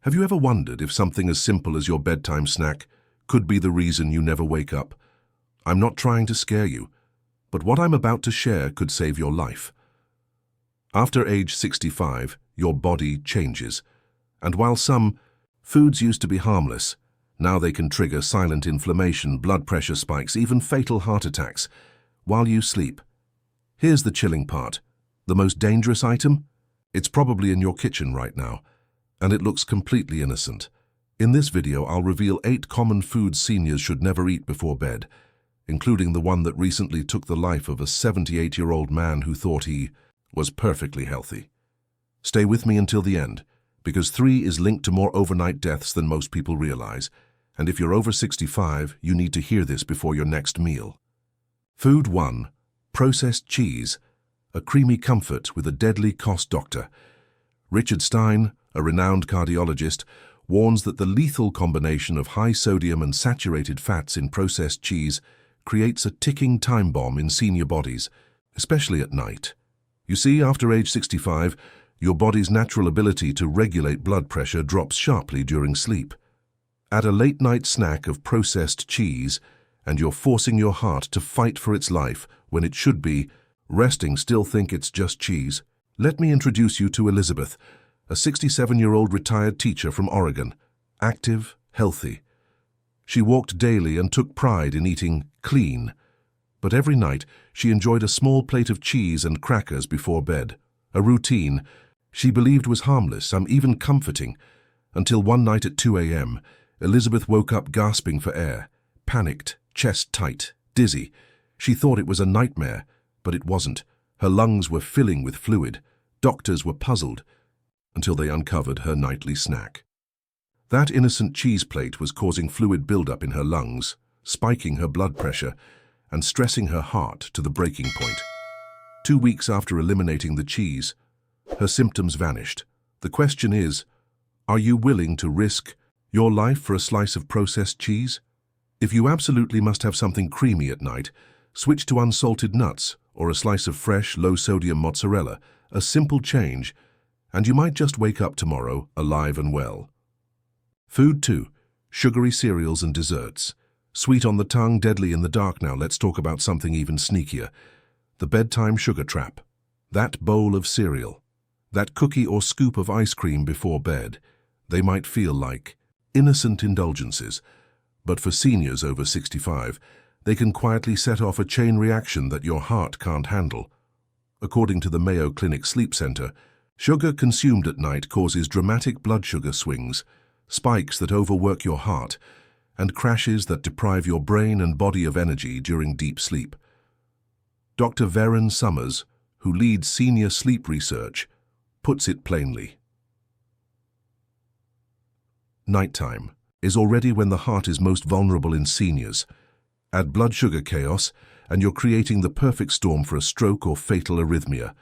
Have you ever wondered if something as simple as your bedtime snack could be the reason you never wake up? I'm not trying to scare you, but what I'm about to share could save your life. After age 65, your body changes, and while some foods used to be harmless, now they can trigger silent inflammation, blood pressure spikes, even fatal heart attacks while you sleep. Here's the chilling part. The most dangerous item? It's probably in your kitchen right now, and it looks completely innocent. In this video, I'll reveal 8 common foods seniors should never eat before bed, including the one that recently took the life of a 78-year-old man who thought he was perfectly healthy. Stay with me until the end, because 3 is linked to more overnight deaths than most people realize, and if you're over 65, you need to hear this before your next meal. Food 1. Processed cheese, a creamy comfort with a deadly cost. Dr. Richard Stein, a renowned cardiologist, warns that the lethal combination of high sodium and saturated fats in processed cheese creates a ticking time bomb in senior bodies, especially at night. You see, after age 65, your body's natural ability to regulate blood pressure drops sharply during sleep. Add a late-night snack of processed cheese, and you're forcing your heart to fight for its life when it should be resting. Still think it's just cheese? Let me introduce you to Elizabeth, a 67-year-old retired teacher from Oregon, active, healthy. She walked daily and took pride in eating clean, but every night she enjoyed a small plate of cheese and crackers before bed, a routine she believed was harmless, some even comforting, until one night at 2 a.m., Elizabeth woke up gasping for air, panicked, chest tight, dizzy. She thought it was a nightmare, but it wasn't. Her lungs were filling with fluid. Doctors were puzzled, until they uncovered her nightly snack. That innocent cheese plate was causing fluid buildup in her lungs, spiking her blood pressure, and stressing her heart to the breaking point. 2 weeks after eliminating the cheese, her symptoms vanished. The question is, are you willing to risk your life for a slice of processed cheese? If you absolutely must have something creamy at night, switch to unsalted nuts or a slice of fresh, low-sodium mozzarella, a simple change, and you might just wake up tomorrow alive and well. Food 2. Sugary cereals and desserts. Sweet on the tongue, deadly in the dark. Now let's talk about something even sneakier. The bedtime sugar trap. That bowl of cereal, that cookie or scoop of ice cream before bed, they might feel like innocent indulgences, but for seniors over 65, they can quietly set off a chain reaction that your heart can't handle. According to the Mayo Clinic Sleep Center, sugar consumed at night causes dramatic blood sugar swings, spikes that overwork your heart, and crashes that deprive your brain and body of energy during deep sleep. Dr. Varen Summers, who leads senior sleep research, puts it plainly. Nighttime is already when the heart is most vulnerable in seniors. Add blood sugar chaos, and you're creating the perfect storm for a stroke or fatal arrhythmia.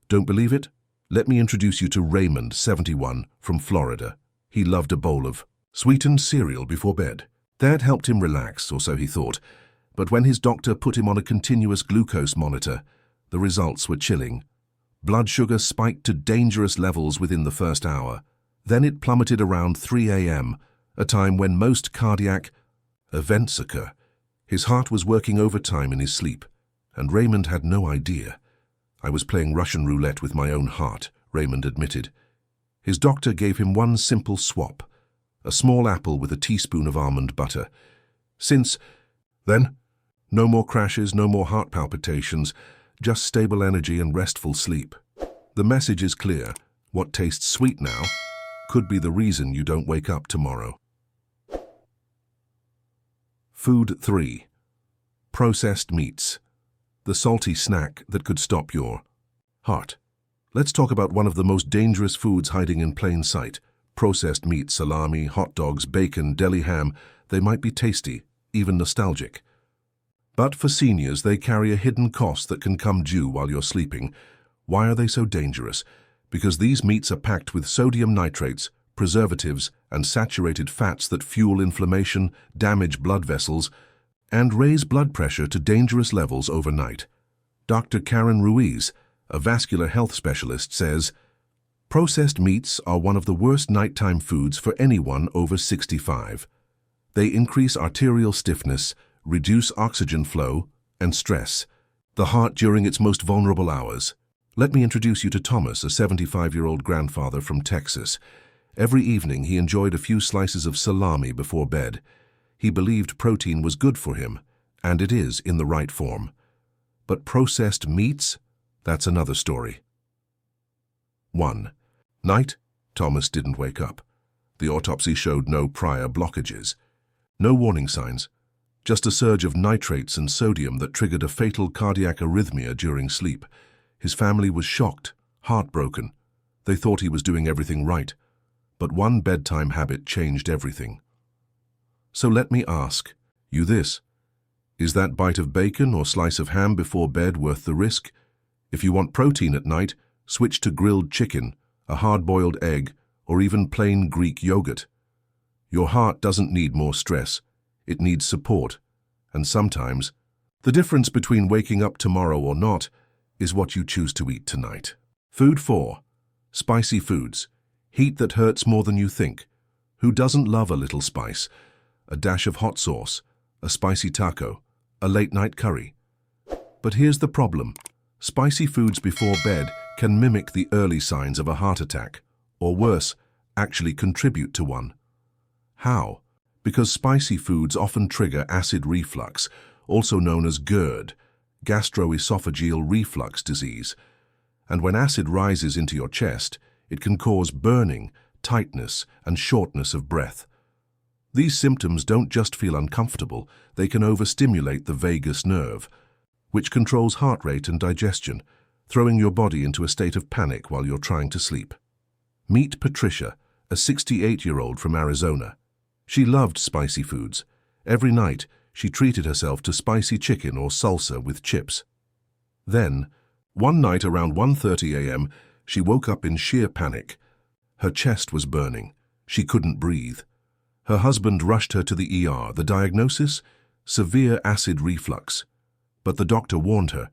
Don't believe it? Let me introduce you to Raymond, 71, from Florida. He loved a bowl of sweetened cereal before bed. That helped him relax, or so he thought. But when his doctor put him on a continuous glucose monitor, the results were chilling. Blood sugar spiked to dangerous levels within the first hour. Then it plummeted around 3 a.m., a time when most cardiac events occur. His heart was working overtime in his sleep, and Raymond had no idea. I was playing Russian roulette with my own heart, Raymond admitted. His doctor gave him one simple swap, a small apple with a teaspoon of almond butter. Since then, no more crashes, no more heart palpitations, just stable energy and restful sleep. The message is clear. What tastes sweet now could be the reason you don't wake up tomorrow. Food 3. Processed meats, the salty snack that could stop your heart. Let's talk about one of the most dangerous foods hiding in plain sight. Processed meat, salami, hot dogs, bacon, deli ham. They might be tasty, even nostalgic. But for seniors, they carry a hidden cost that can come due while you're sleeping. Why are they so dangerous? Because these meats are packed with sodium nitrates, preservatives, and saturated fats that fuel inflammation, damage blood vessels, and raise blood pressure to dangerous levels overnight. Dr. Karen Ruiz, a vascular health specialist, says, Processed meats are one of the worst nighttime foods for anyone over 65. They increase arterial stiffness, reduce oxygen flow, and stress the heart during its most vulnerable hours. Let me introduce you to Thomas, a 75-year-old grandfather from Texas. Every evening he enjoyed a few slices of salami before bed. He believed protein was good for him, and it is in the right form. But processed meats? That's another story. 1. Night, Thomas didn't wake up. The autopsy showed no prior blockages. No warning signs, just a surge of nitrates and sodium that triggered a fatal cardiac arrhythmia during sleep. His family was shocked, heartbroken. They thought he was doing everything right. But one bedtime habit changed everything. So let me ask you this. Is that bite of bacon or slice of ham before bed worth the risk? If you want protein at night, switch to grilled chicken, a hard-boiled egg, or even plain Greek yogurt. Your heart doesn't need more stress. It needs support. And sometimes, the difference between waking up tomorrow or not is what you choose to eat tonight. Food 4. Spicy foods. Heat that hurts more than you think. Who doesn't love a little spice? A dash of hot sauce, a spicy taco, a late-night curry. But here's the problem. Spicy foods before bed can mimic the early signs of a heart attack, or worse, actually contribute to one. How? Because spicy foods often trigger acid reflux, also known as GERD, gastroesophageal reflux disease. And when acid rises into your chest, it can cause burning, tightness, and shortness of breath. These symptoms don't just feel uncomfortable, they can overstimulate the vagus nerve, which controls heart rate and digestion, throwing your body into a state of panic while you're trying to sleep. Meet Patricia, a 68-year-old from Arizona. She loved spicy foods. Every night, she treated herself to spicy chicken or salsa with chips. Then, one night around 1:30 a.m., she woke up in sheer panic. Her chest was burning. She couldn't breathe. Her husband rushed her to the ER. The diagnosis? Severe acid reflux. But the doctor warned her,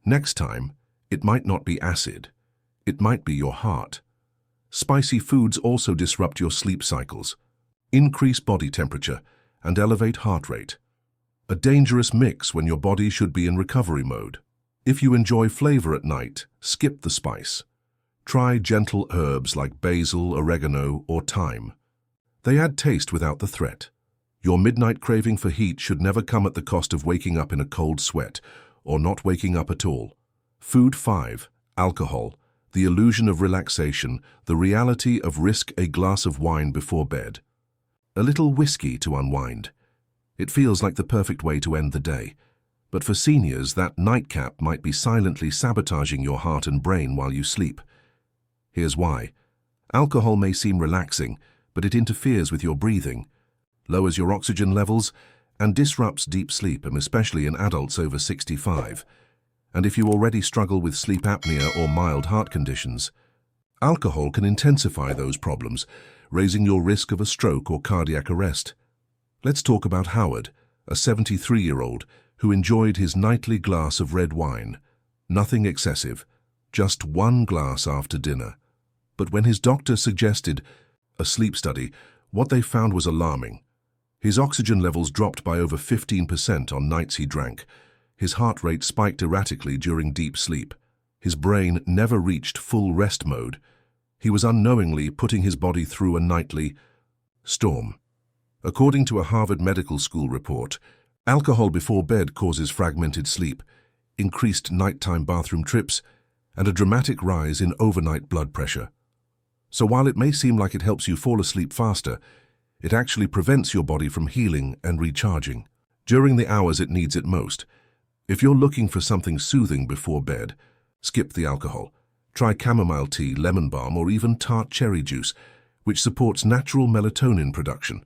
next time, it might not be acid. It might be your heart. Spicy foods also disrupt your sleep cycles, increase body temperature, and elevate heart rate. A dangerous mix when your body should be in recovery mode. If you enjoy flavor at night, skip the spice. Try gentle herbs like basil, oregano, or thyme. They add taste without the threat. Your midnight craving for heat should never come at the cost of waking up in a cold sweat, or not waking up at all. Food 5. Alcohol. The illusion of relaxation, the reality of risk a glass of wine before bed. A little whiskey to unwind. It feels like the perfect way to end the day. But for seniors, that nightcap might be silently sabotaging your heart and brain while you sleep. Here's why. Alcohol may seem relaxing, but it interferes with your breathing, lowers your oxygen levels, and disrupts deep sleep, especially in adults over 65. And if you already struggle with sleep apnea or mild heart conditions, alcohol can intensify those problems, raising your risk of a stroke or cardiac arrest. Let's talk about Howard, a 73-year-old who enjoyed his nightly glass of red wine. Nothing excessive, just one glass after dinner. But when his doctor suggested a sleep study, what they found was alarming. His oxygen levels dropped by over 15% on nights he drank. His heart rate spiked erratically during deep sleep. His brain never reached full rest mode. He was unknowingly putting his body through a nightly storm. According to a Harvard Medical School report, alcohol before bed causes fragmented sleep, increased nighttime bathroom trips, and a dramatic rise in overnight blood pressure. So while it may seem like it helps you fall asleep faster, it actually prevents your body from healing and recharging during the hours it needs it most. If you're looking for something soothing before bed, skip the alcohol. Try chamomile tea, lemon balm, or even tart cherry juice, which supports natural melatonin production.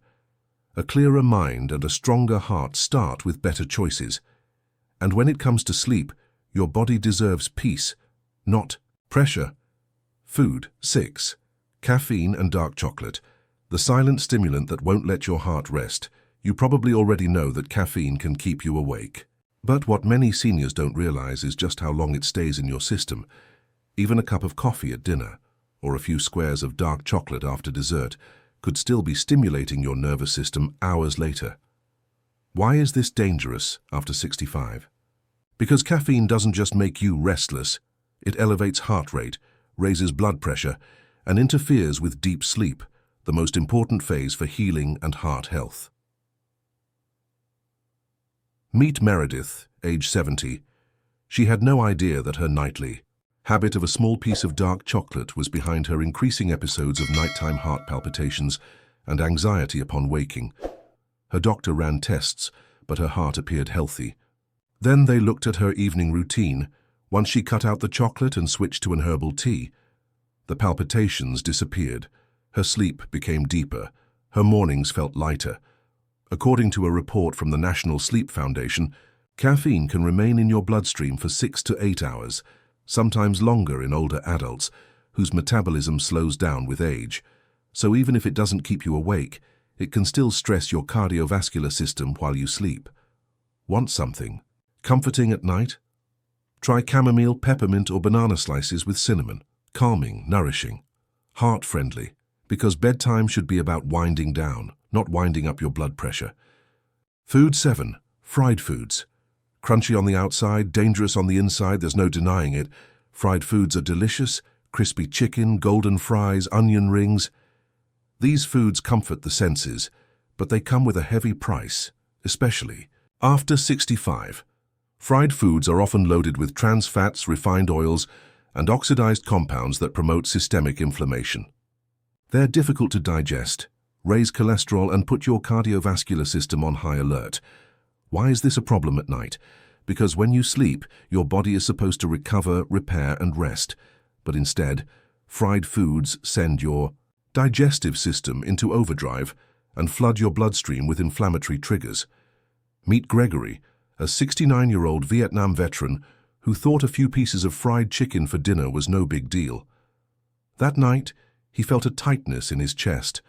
A clearer mind and a stronger heart start with better choices. And when it comes to sleep, your body deserves peace, not pressure. Food 6. Caffeine and dark chocolate. The silent stimulant that won't let your heart rest. You probably already know that caffeine can keep you awake. But what many seniors don't realize is just how long it stays in your system. Even a cup of coffee at dinner, or a few squares of dark chocolate after dessert could still be stimulating your nervous system hours later. Why is this dangerous after 65? Because caffeine doesn't just make you restless, it elevates heart rate, raises blood pressure, and interferes with deep sleep, the most important phase for healing and heart health. Meet Meredith, age 70. She had no idea that her nightly habit of a small piece of dark chocolate was behind her increasing episodes of nighttime heart palpitations and anxiety upon waking. Her doctor ran tests, but her heart appeared healthy. Then they looked at her evening routine. Once she cut out the chocolate and switched to an herbal tea, the palpitations disappeared. Her sleep became deeper. Her mornings felt lighter. According to a report from the National Sleep Foundation, caffeine can remain in your bloodstream for 6 to 8 hours, sometimes longer in older adults, whose metabolism slows down with age. So even if it doesn't keep you awake, it can still stress your cardiovascular system while you sleep. Want something comforting at night? Try chamomile, peppermint, or banana slices with cinnamon. Calming, nourishing, heart-friendly, because bedtime should be about winding down, not winding up your blood pressure. Food 7. Fried foods. Crunchy on the outside, dangerous on the inside, there's no denying it. Fried foods are delicious: crispy chicken, golden fries, onion rings. These foods comfort the senses, but they come with a heavy price, especially after 65. Fried foods are often loaded with trans fats, refined oils, and oxidized compounds that promote systemic inflammation. They're difficult to digest, raise cholesterol, and put your cardiovascular system on high alert. Why is this a problem at night? Because when you sleep, your body is supposed to recover, repair, and rest. But instead, fried foods send your digestive system into overdrive and flood your bloodstream with inflammatory triggers. Meet Gregory, a 69-year-old Vietnam veteran who thought a few pieces of fried chicken for dinner was no big deal. That night, he felt a tightness in his chest.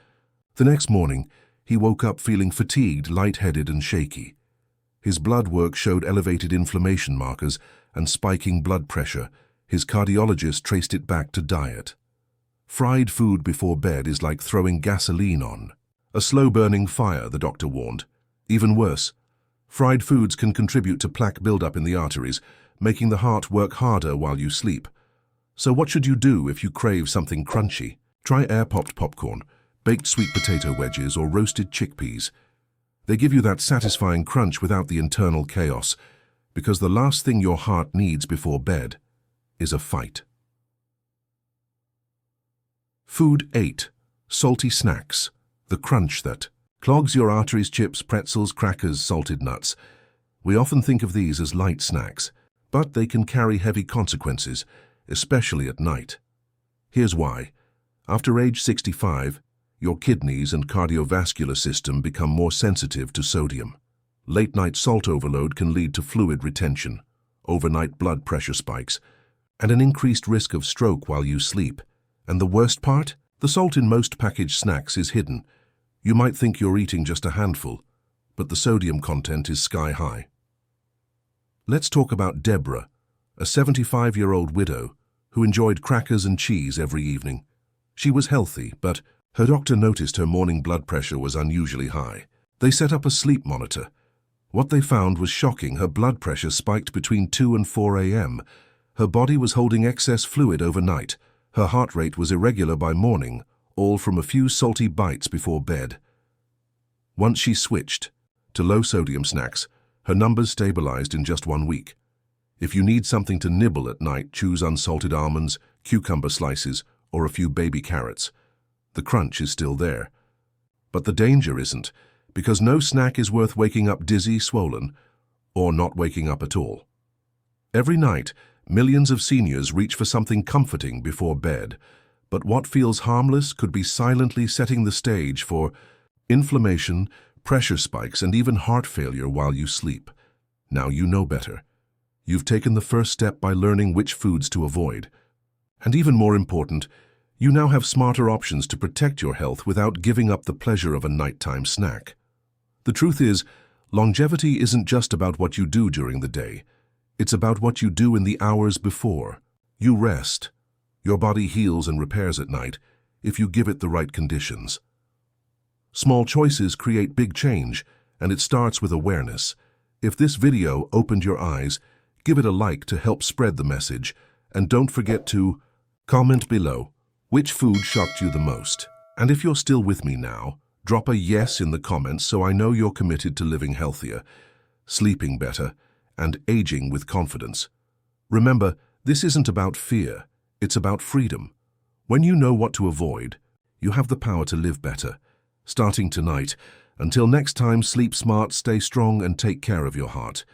The next morning, he woke up feeling fatigued, lightheaded, and shaky. His blood work showed elevated inflammation markers and spiking blood pressure. His cardiologist traced it back to diet. Fried food before bed is like throwing gasoline on a slow-burning fire, the doctor warned. Even worse, fried foods can contribute to plaque buildup in the arteries, making the heart work harder while you sleep. So what should you do if you crave something crunchy? Try air-popped popcorn, baked sweet potato wedges, or roasted chickpeas. They give you that satisfying crunch without the internal chaos, because the last thing your heart needs before bed is a fight. Food 8. Salty snacks. The crunch that clogs your arteries: chips, pretzels, crackers, salted nuts. We often think of these as light snacks, but they can carry heavy consequences, especially at night. Here's why. After age 65, your kidneys and cardiovascular system become more sensitive to sodium. Late-night salt overload can lead to fluid retention, overnight blood pressure spikes, and an increased risk of stroke while you sleep. And the worst part? The salt in most packaged snacks is hidden. You might think you're eating just a handful, but the sodium content is sky high. Let's talk about Deborah, a 75-year-old widow who enjoyed crackers and cheese every evening. She was healthy, but her doctor noticed her morning blood pressure was unusually high. They set up a sleep monitor. What they found was shocking. Her blood pressure spiked between 2 and 4 a.m. Her body was holding excess fluid overnight. Her heart rate was irregular by morning, all from a few salty bites before bed. Once she switched to low-sodium snacks, her numbers stabilized in just 1 week. If you need something to nibble at night, choose unsalted almonds, cucumber slices, or a few baby carrots. The crunch is still there. But the danger isn't, because no snack is worth waking up dizzy, swollen, or not waking up at all. Every night, millions of seniors reach for something comforting before bed, but what feels harmless could be silently setting the stage for inflammation, pressure spikes, and even heart failure while you sleep. Now you know better. You've taken the first step by learning which foods to avoid. And even more important, you now have smarter options to protect your health without giving up the pleasure of a nighttime snack. The truth is, longevity isn't just about what you do during the day. It's about what you do in the hours before. You rest, Your body heals and repairs at night if you give it the right conditions. Small choices create big change, and it starts with awareness. If this video opened your eyes, give it a like to help spread the message, and don't forget to comment below which food shocked you the most. And if you're still with me now, drop a yes in the comments so I know you're committed to living healthier, sleeping better, and aging with confidence. Remember, this isn't about fear, it's about freedom. When you know what to avoid, you have the power to live better. Starting tonight, until next time, sleep smart, stay strong, and take care of your heart.